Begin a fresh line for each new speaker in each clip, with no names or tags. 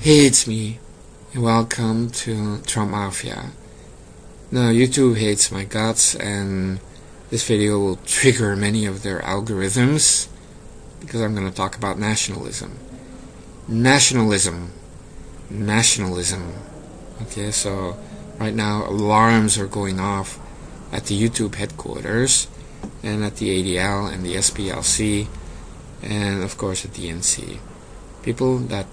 Hey, it's me, and welcome to Trump Mafia. Now, YouTube hates my guts, and this video will trigger many of their algorithms, because I'm going to talk about nationalism. Nationalism. Okay, so right now alarms are going off at the YouTube headquarters, and at the ADL and the SPLC, and of course at the NC. People that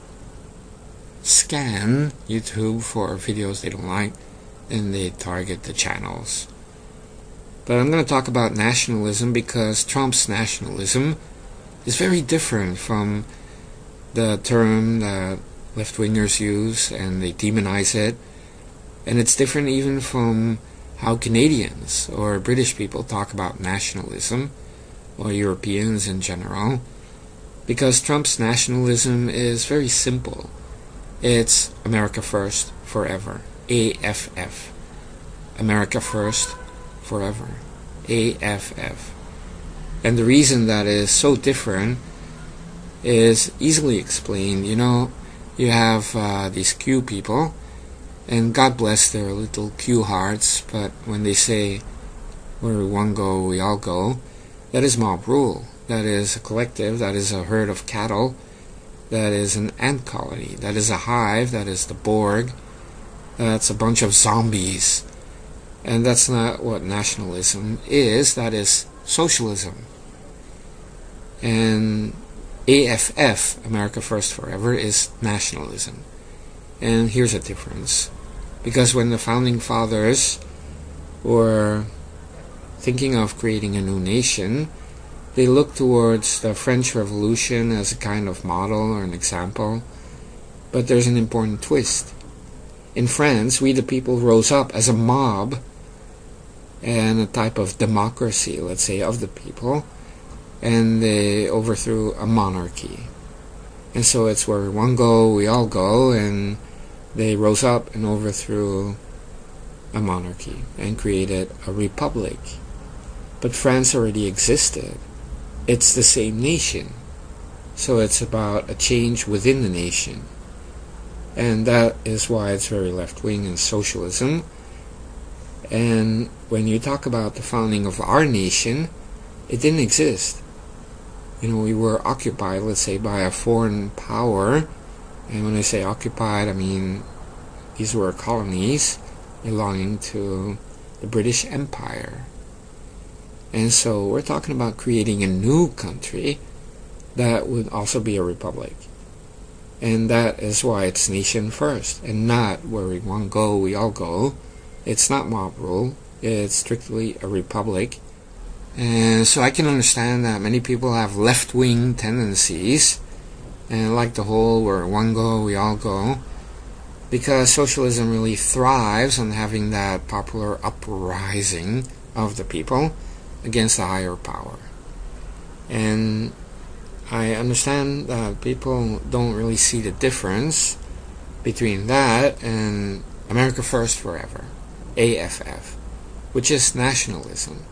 scan YouTube for videos they don't like, and they target the channels. But I'm going to talk about nationalism because Trump's nationalism is very different from the term that left-wingers use, and they demonize it. And it's different even from how Canadians or British people talk about nationalism, or Europeans in general, because Trump's nationalism is very simple. It's America First Forever. AFF. America First Forever. AFF. And the reason that is so different is easily explained. You know, you have these Q people, and God bless their little Q hearts, but when they say, where one go, we all go, that is mob rule. That is a collective, that is a herd of cattle, that is an ant colony, that is a hive, that is the Borg, that's a bunch of zombies. And that's not what nationalism is, that is socialism. And AFF, America First Forever, is nationalism. And here's a difference. Because when the founding fathers were thinking of creating a new nation, they looked towards the French Revolution as a kind of model or an example. But there's an important twist. In France, we the people rose up as a mob and a type of democracy, let's say, of the people, and they overthrew a monarchy. And so it's where one go, we all go, and they rose up and overthrew a monarchy and created a republic. But France already existed. It's the same nation. So it's about a change within the nation. And that is why it's very left-wing and socialism. And when you talk about the founding of our nation, it didn't exist. You know, we were occupied, let's say, by a foreign power. And when I say occupied, I mean these were colonies belonging to the British Empire. And so we're talking about creating a new country that would also be a republic. And that is why it's nation first, and not where we one go, we all go. It's not mob rule. It's strictly a republic. And so I can understand that many people have left-wing tendencies, and like the whole where one go, we all go, because socialism really thrives on having that popular uprising of the people against a higher power. And I understand that people don't really see the difference between that and America First Forever, AFF, which is nationalism.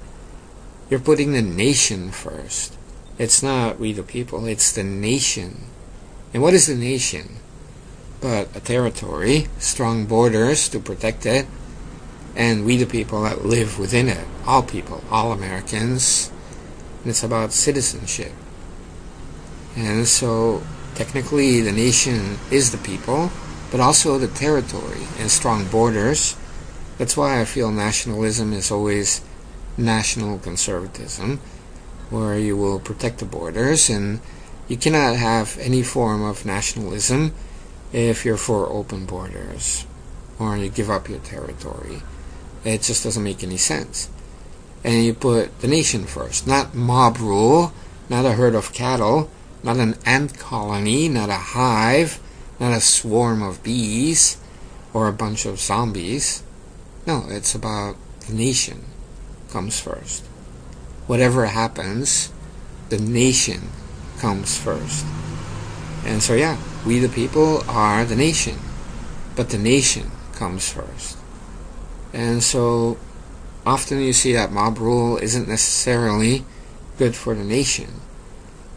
You're putting the nation first. It's not we the people, it's the nation. And what is the nation? But a territory, strong borders to protect it, and we the people that live within it. All people, all Americans. And it's about citizenship. And so, technically, the nation is the people, but also the territory and strong borders. That's why I feel nationalism is always national conservatism, where you will protect the borders, and you cannot have any form of nationalism if you're for open borders, or you give up your territory. It just doesn't make any sense. And you put the nation first, not mob rule, not a herd of cattle, not an ant colony, not a hive, not a swarm of bees, or a bunch of zombies. No, it's about the nation comes first. Whatever happens, the nation comes first. And so yeah, we the people are the nation, but the nation comes first. And so often you see that mob rule isn't necessarily good for the nation.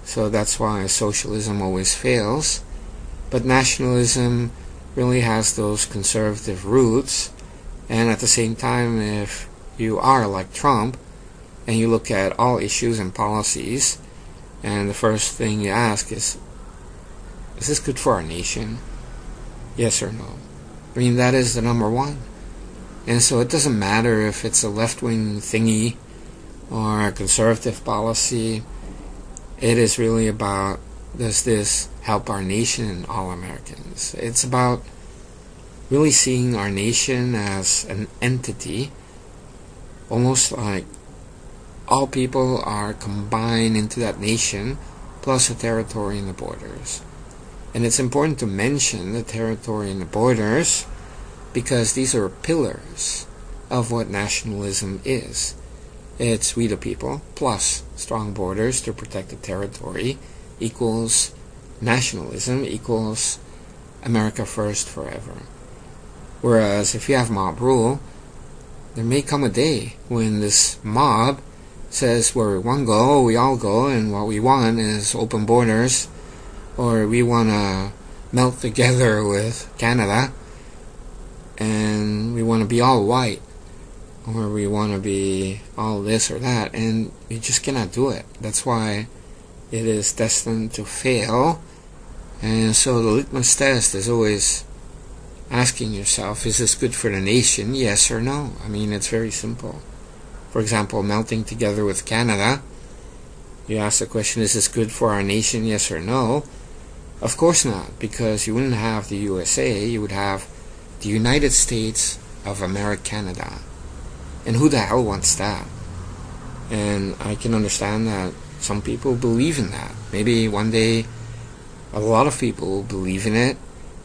So that's why socialism always fails, But nationalism really has those conservative roots, and at the same time, if you are like Trump and you look at all issues and policies, and the first thing you ask is this good for our nation? Yes or no? I mean, that is the number one. And so it doesn't matter if it's a left-wing thingy or a conservative policy. It is really about, does this help our nation and all Americans? It's about really seeing our nation as an entity, almost like all people are combined into that nation, plus the territory and the borders. And it's important to mention the territory and the borders because these are pillars of what nationalism is. It's we the people plus strong borders to protect the territory equals nationalism equals America first forever. Whereas if you have mob rule, there may come a day when this mob says where we want to go, we all go, and what we want is open borders, or we want to melt together with Canada, and we want to be all white, or we want to be all this or that, and you just cannot do it. That's why it is destined to fail. And so the litmus test is always asking yourself, is this good for the nation, yes or no? I mean, it's very simple. For example, melting together with Canada, you ask the question, is this good for our nation, yes or no? Of course not, because you wouldn't have the USA, you would have the United States of America-Canada. And who the hell wants that? And I can understand that some people believe in that. Maybe one day a lot of people will believe in it,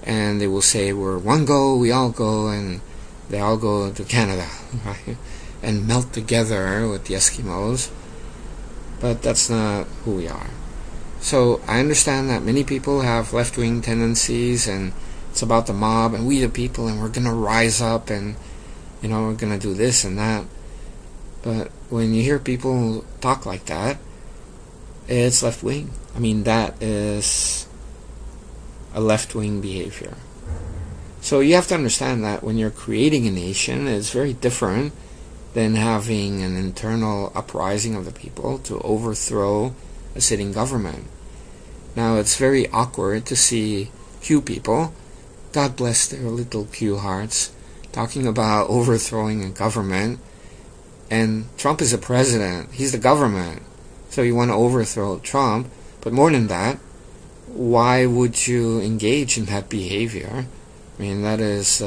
and they will say, we're one go, we all go, and they all go to Canada, right? And melt together with the Eskimos. But that's not who we are. So I understand that many people have left-wing tendencies, and it's about the mob, and we the people, and we're going to rise up, and we're going to do this and that. But when you hear people talk like that, it's left-wing. I mean, that is a left-wing behavior. So you have to understand that when you're creating a nation, it's very different than having an internal uprising of the people to overthrow a sitting government. Now, it's very awkward to see Q people, God bless their little Q hearts, talking about overthrowing a government, and Trump is a president, he's the government, so you want to overthrow Trump. But more than that, why would you engage in that behavior? I mean, that is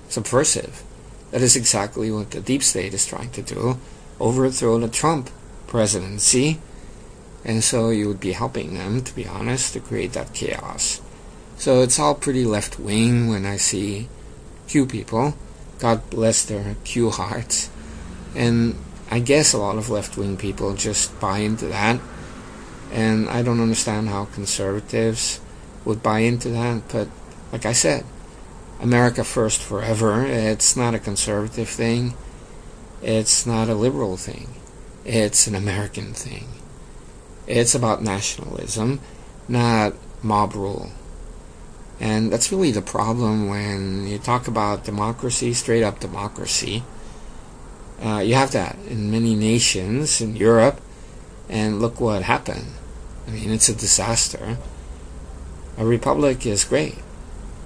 subversive. That is exactly what the deep state is trying to do, overthrow the Trump presidency. And so you would be helping them, to be honest, to create that chaos. So it's all pretty left-wing when I see Q people. God bless their Q hearts. And I guess a lot of left-wing people just buy into that. And I don't understand how conservatives would buy into that. But like I said, America first forever. It's not a conservative thing. It's not a liberal thing. It's an American thing. It's about nationalism, not mob rule. And that's really the problem when you talk about democracy, straight up democracy. You have that in many nations in Europe, and look what happened. I mean, it's a disaster. A republic is great.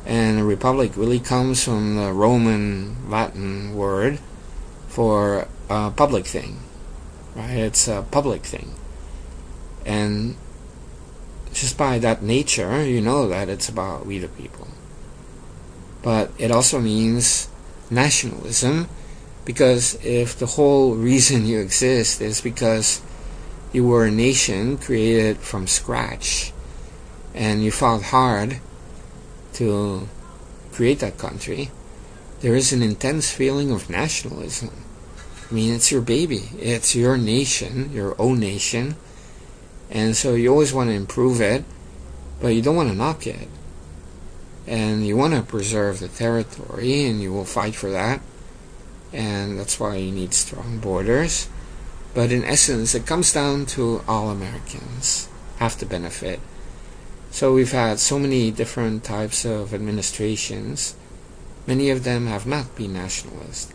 And a republic really comes from the Roman Latin word for a public thing. Right? It's a public thing. And just by that nature, you know that it's about we the people. But it also means nationalism, because if the whole reason you exist is because you were a nation created from scratch, and you fought hard to create that country, there is an intense feeling of nationalism. I mean, it's your baby. It's your nation, your own nation. And so you always want to improve it, but you don't want to knock it. And you want to preserve the territory, and you will fight for that. And that's why you need strong borders. But in essence, it comes down to all Americans have to benefit. So we've had so many different types of administrations. Many of them have not been nationalist.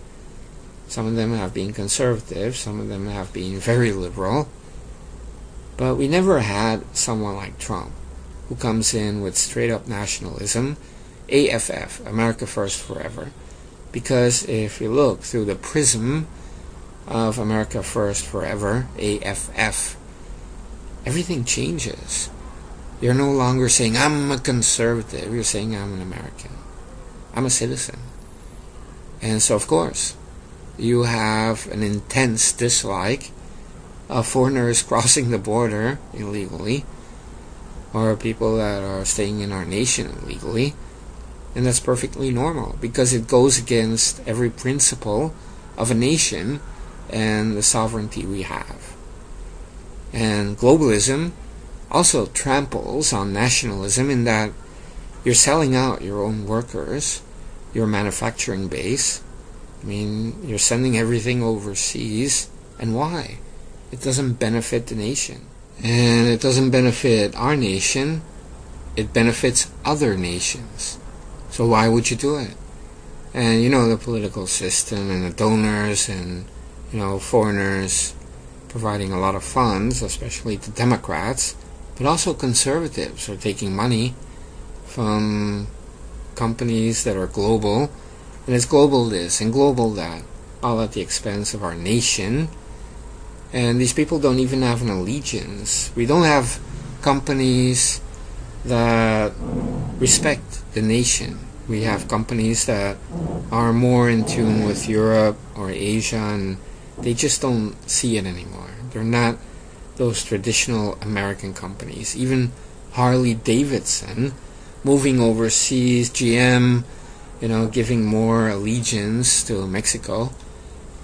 Some of them have been conservative, some of them have been very liberal. But we never had someone like Trump, who comes in with straight up nationalism, AFF, America First Forever. Because if you look through the prism of America First Forever, AFF, everything changes. You're no longer saying, I'm a conservative. You're saying, I'm an American. I'm a citizen. And so, of course, you have an intense dislike of foreigners crossing the border illegally, or people that are staying in our nation illegally. And that's perfectly normal, because it goes against every principle of a nation and the sovereignty we have. And globalism also tramples on nationalism in that you're selling out your own workers, your manufacturing base. I mean, you're sending everything overseas. And why? It doesn't benefit the nation. And it doesn't benefit our nation. It benefits other nations. So why would you do it? And you know, the political system and the donors and, you know, foreigners providing a lot of funds, especially to Democrats, but also conservatives are taking money from companies that are global, and it's global this and global that, all at the expense of our nation. And these people don't even have an allegiance. We don't have companies that respect the nation. We have companies that are more in tune with Europe or Asia, and they just don't see it anymore. They're not those traditional American companies. Even Harley Davidson moving overseas, GM, you know, giving more allegiance to Mexico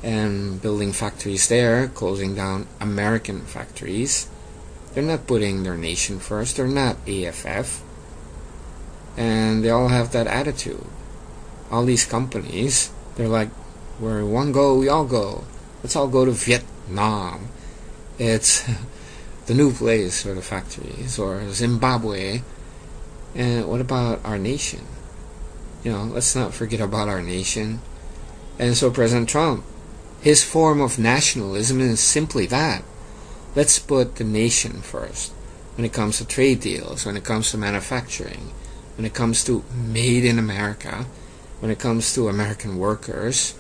and building factories there, closing down American factories. They're not putting their nation first. They're not AFF. And they all have that attitude. All these companies, they're like, where one go, we all go. Let's all go to Vietnam. It's the new place for the factories. Or Zimbabwe. And what about our nation? You know, let's not forget about our nation. And so President Trump, his form of nationalism is simply that. Let's put the nation first. When it comes to trade deals, when it comes to manufacturing, when it comes to made in America, when it comes to American workers,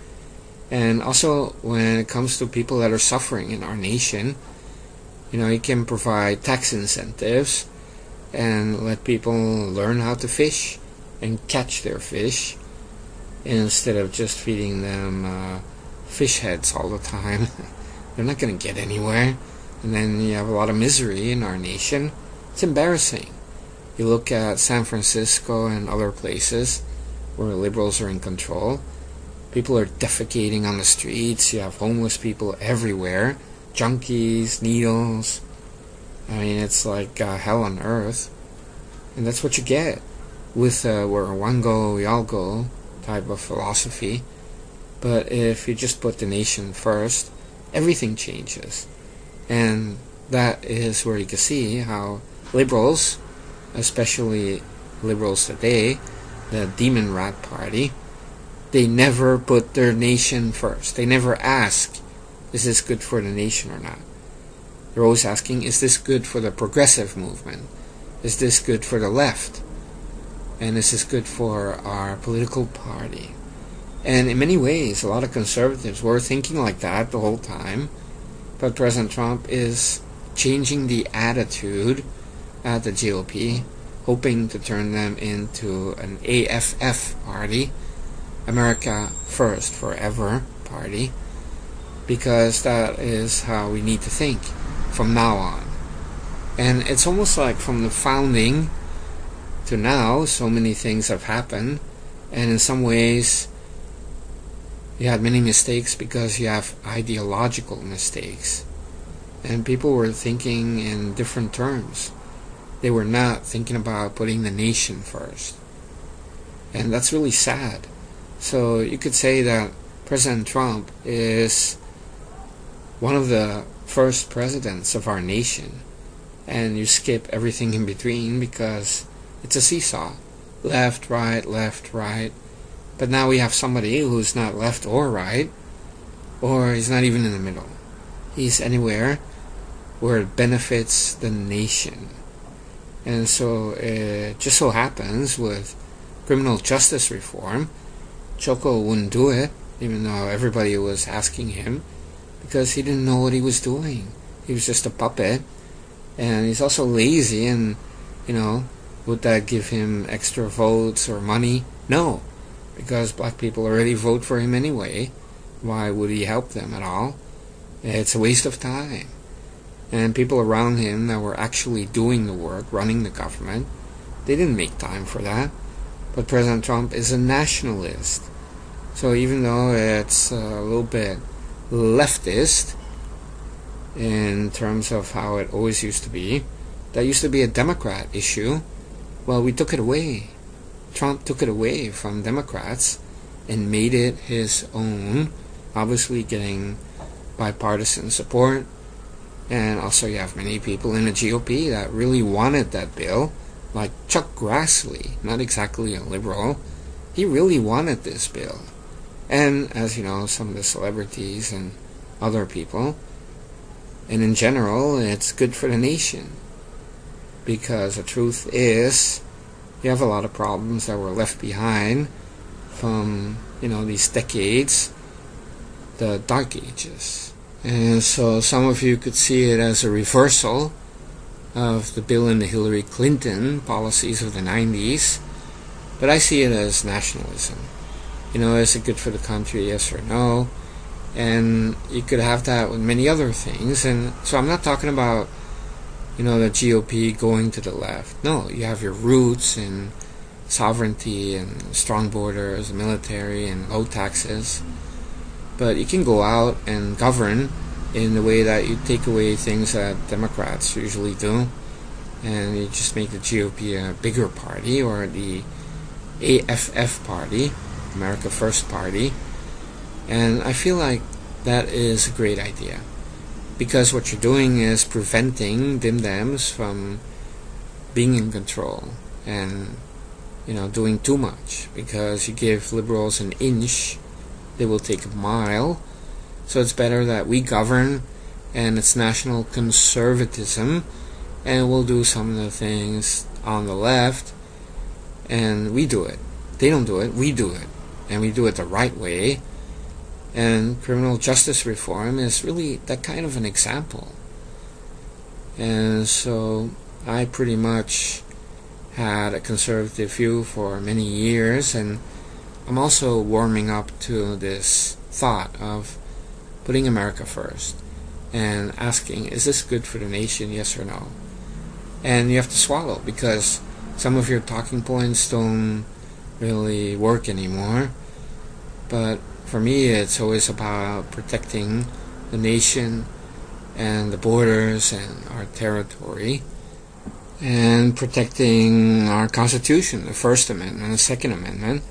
and also when it comes to people that are suffering in our nation. You know, you can provide tax incentives and let people learn how to fish and catch their fish instead of just feeding them fish heads all the time. They're not going to get anywhere. And then you have a lot of misery in our nation. It's embarrassing. You look at San Francisco and other places where liberals are in control. People are defecating on the streets. You have homeless people everywhere. Junkies, needles. I mean, it's like hell on earth. And that's what you get with where one go, we all go type of philosophy. But if you just put the nation first, everything changes. And that is where you can see how liberals, especially liberals today, the Demon Rat Party, they never put their nation first. They never ask, is this good for the nation or not? They're always asking, is this good for the progressive movement? Is this good for the left? And is this good for our political party? And in many ways, a lot of conservatives were thinking like that the whole time. But President Trump is changing the attitude at the GOP, hoping to turn them into an AFF party, America First Forever party, because that is how we need to think from now on. And it's almost like from the founding to now, so many things have happened, and in some ways you had many mistakes because you have ideological mistakes. And people were thinking in different terms. They were not thinking about putting the nation first. And that's really sad. So you could say that President Trump is one of the first presidents of our nation and you skip everything in between because it's a seesaw. Left, right. But now we have somebody who's not left or right, or he's not even in the middle. He's anywhere where it benefits the nation. And so it just so happens with criminal justice reform, Choco wouldn't do it, even though everybody was asking him, because he didn't know what he was doing. He was just a puppet. And he's also lazy, and, would that give him extra votes or money? No, because black people already vote for him anyway. Why would he help them at all? It's a waste of time. And people around him that were actually doing the work, running the government, they didn't make time for that. But President Trump is a nationalist. So even though it's a little bit leftist in terms of how it always used to be, that used to be a Democrat issue. Well, we took it away. Trump took it away from Democrats and made it his own, obviously getting bipartisan support. And also you have many people in the GOP that really wanted that bill, like Chuck Grassley, not exactly a liberal. He really wanted this bill. And as you know, some of the celebrities and other people. And in general, it's good for the nation. Because the truth is, you have a lot of problems that were left behind from, these decades, the Dark Ages. And so some of you could see it as a reversal of the Bill and the Hillary Clinton policies of the 90s. But I see it as nationalism. Is it good for the country, yes or no? And you could have that with many other things. And so I'm not talking about, the GOP going to the left. No, you have your roots in sovereignty and strong borders, military, and low taxes. But you can go out and govern in the way that you take away things that Democrats usually do. And you just make the GOP a bigger party, or the AFF party, America First Party. And I feel like that is a great idea. Because what you're doing is preventing dim-dams from being in control and, doing too much. Because you give liberals an inch, they will take a mile. So it's better that we govern, and it's national conservatism, and we'll do some of the things on the left, and we do it. They don't do it, we do it. And we do it the right way. And criminal justice reform is really that kind of an example. And so I pretty much had a conservative view for many years, and I'm also warming up to this thought of putting America first and asking, is this good for the nation, yes or no? And you have to swallow, because some of your talking points don't really work anymore. But for me, it's always about protecting the nation and the borders and our territory, and protecting our Constitution, the First Amendment and the Second Amendment.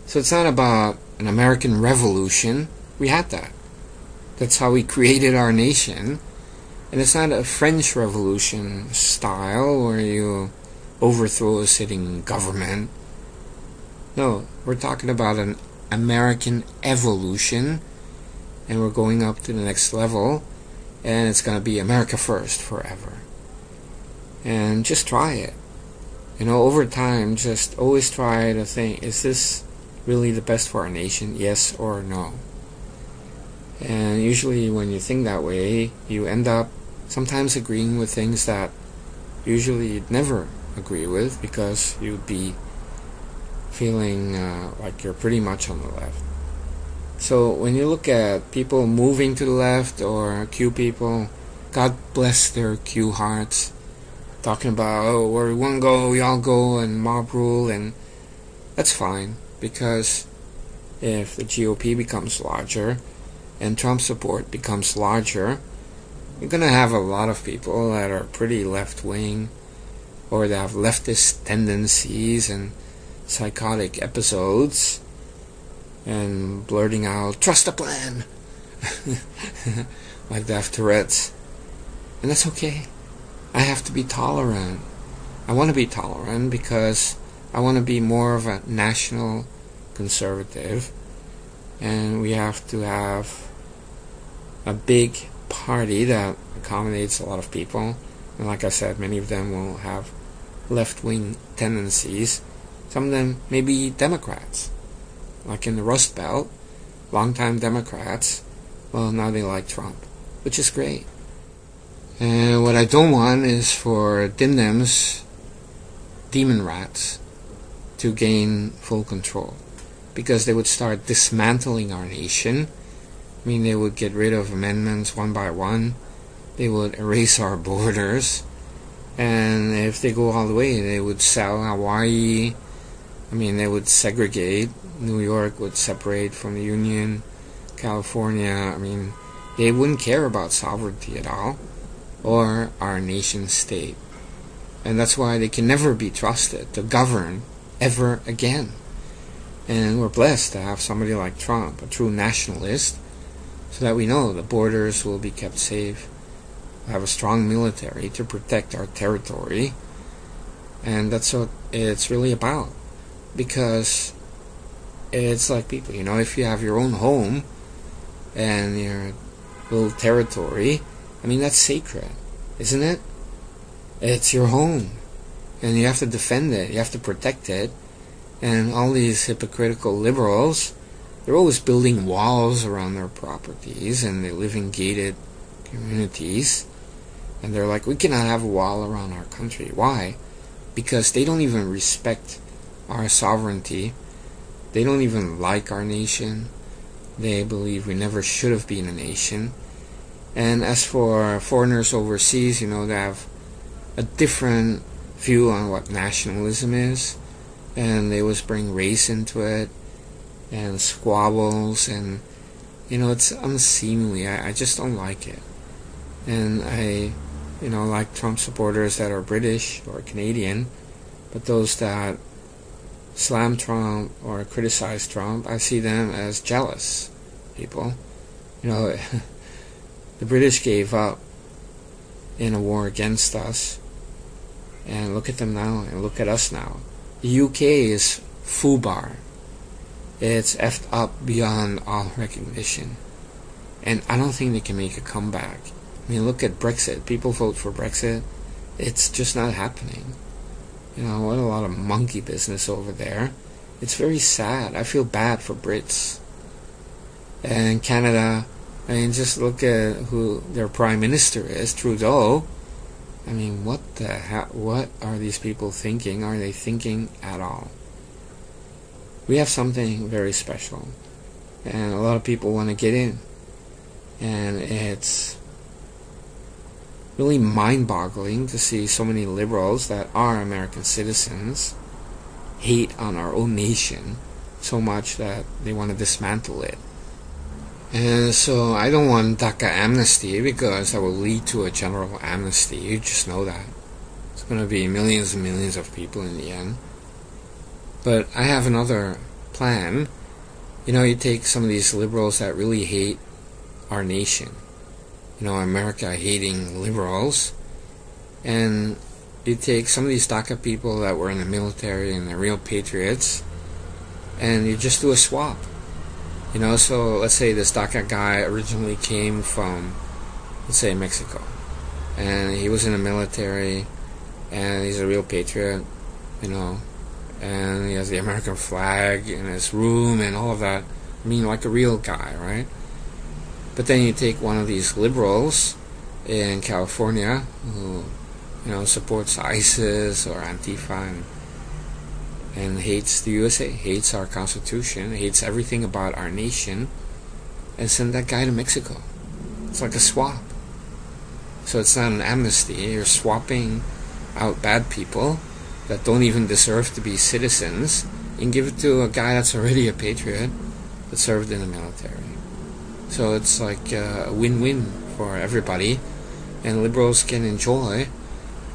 So it's not about an American Revolution. We had that. That's how we created our nation. And it's not a French Revolution style where you overthrow a sitting government. No, we're talking about an American evolution, and we're going up to the next level, and it's going to be America first forever. And just try it. Over time, just always try to think, is this really the best for our nation, yes or no? And usually when you think that way, you end up sometimes agreeing with things that usually you'd never agree with, because you'd be feeling like you're pretty much on the left. So when you look at people moving to the left, or Q people, God bless their Q hearts, talking about, where we want to go, we all go, and mob rule, and that's fine, because if the GOP becomes larger and Trump support becomes larger, you're going to have a lot of people that are pretty left-wing, or they have leftist tendencies and psychotic episodes, and blurting out, trust the plan, like they have Tourette's. And that's okay. I have to be tolerant. I want to be tolerant because I want to be more of a national conservative, and we have to have a big party that accommodates a lot of people. And like I said, many of them will have left-wing tendencies. Some of them may be Democrats, like in the Rust Belt, long-time Democrats. Well, now they like Trump, which is great. And what I don't want is for dim-dems, demon rats, to gain full control, because they would start dismantling our nation. I mean, they would get rid of amendments one by one. They would erase our borders. And if they go all the way, they would sell Hawaii. I mean, they would segregate. New York would separate from the Union. California, I mean, they wouldn't care about sovereignty at all, or our nation state. And that's why they can never be trusted to govern ever again. And we're blessed to have somebody like Trump, a true nationalist, so that we know the borders will be kept safe. We have a strong military to protect our territory. And that's what it's really about. Because it's like people, if you have your own home and your little territory, I mean, that's sacred, isn't it? It's your home. And you have to defend it. You have to protect it. And all these hypocritical liberals, they're always building walls around their properties, and they live in gated communities. And they're like, we cannot have a wall around our country. Why? Because they don't even respect our sovereignty. They don't even like our nation. They believe we never should have been a nation. And as for foreigners overseas, they have a different view on what nationalism is. And they always bring race into it, and squabbles, and it's unseemly. I just don't like it. And I like Trump supporters that are British or Canadian, but those that slam Trump or criticize Trump, I see them as jealous people. The British gave up in a war against us, and look at them now, and look at us now. The UK is FUBAR. It's effed up beyond all recognition. And I don't think they can make a comeback. I mean, look at Brexit. People vote for Brexit. It's just not happening. What a lot of monkey business over there. It's very sad. I feel bad for Brits. And Canada, I mean, just look at who their Prime Minister is, Trudeau. I mean, what the hell? What are these people thinking? Are they thinking at all? We have something very special, and a lot of people want to get in, and it's really mind-boggling to see so many liberals that are American citizens hate on our own nation so much that they want to dismantle it. And so I don't want DACA amnesty, because that will lead to a general amnesty. You just know that. It's going to be millions and millions of people in the end. But I have another plan. You take some of these liberals that really hate our nation. America hating liberals. And you take some of these DACA people that were in the military and they're real patriots, and you just do a swap. So let's say this DACA guy originally came from, let's say, Mexico, and he was in the military, and he's a real patriot, and he has the American flag in his room and all of that. I mean, like a real guy, right? But then you take one of these liberals in California who, supports ISIS or Antifa, and hates the USA, hates our Constitution, hates everything about our nation, and send that guy to Mexico. It's like a swap. So it's not an amnesty. You're swapping out bad people that don't even deserve to be citizens and give it to a guy that's already a patriot that served in the military. So it's like a win-win for everybody, and liberals can enjoy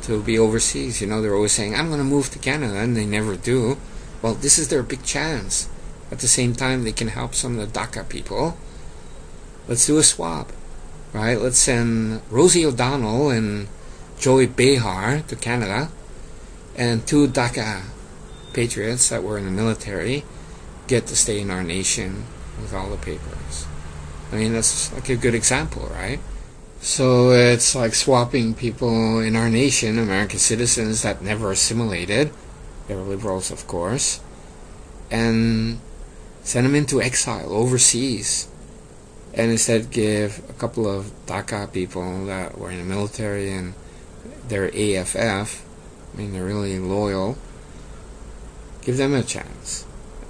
to be overseas. They're always saying, I'm going to move to Canada, and they never do. Well, this is their big chance. At the same time, they can help some of the DACA people. Let's do a swap, right? Let's send Rosie O'Donnell and Joy Behar to Canada, and 2 DACA patriots that were in the military get to stay in our nation with all the papers. I mean, that's like a good example, right? So it's like swapping people in our nation, American citizens that never assimilated, they were liberals of course, and send them into exile overseas, and instead give a couple of DACA people that were in the military and they're AFF, I mean they're really loyal, give them a chance.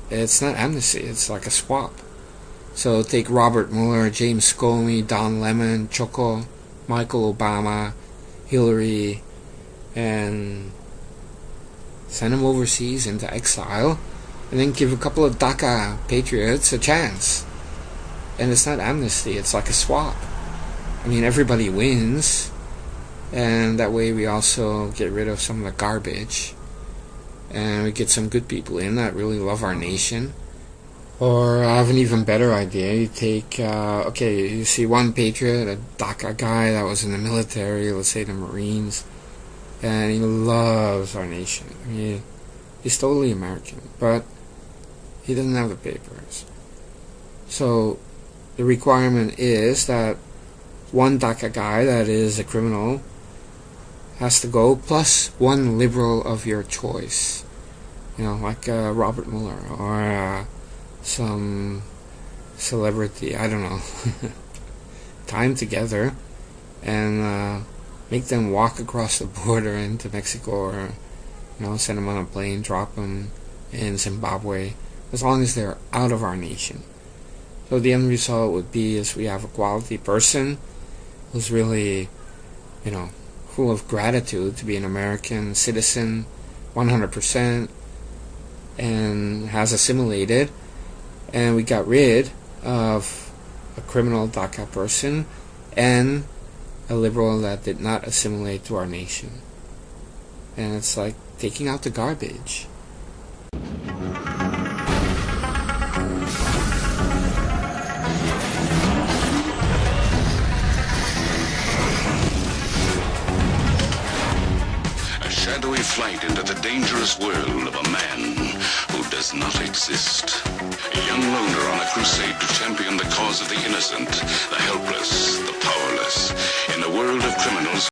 It's not amnesty, it's like a swap. So take Robert Mueller, James Comey, Don Lemon, Choco, Michael Obama, Hillary, and send them overseas into exile, and then give a couple of DACA patriots a chance. And it's not amnesty, it's like a swap. I mean, everybody wins, and that way we also get rid of some of the garbage, and we get some good people in that really love our nation. Or I have an even better idea. You take, you see one patriot, a DACA guy that was in the military, let's say the Marines, and he loves our nation. He's totally American, but he doesn't have the papers. So the requirement is that one DACA guy that is a criminal has to go, plus one liberal of your choice. Like Robert Mueller, or some celebrity, I don't know. Time together and make them walk across the border into Mexico, or send them on a plane, drop them in Zimbabwe, as long as they're out of our nation. So the end result would be is we have a quality person who's really, full of gratitude to be an American citizen 100% and has assimilated, and we got rid of a criminal DACA person and a liberal that did not assimilate to our nation. And it's like taking out the garbage.
A shadowy flight into the dangerous world of a man who does not exist. A young loner on a crusade to champion the cause of the innocent, the helpless, the powerless, in a world of criminals.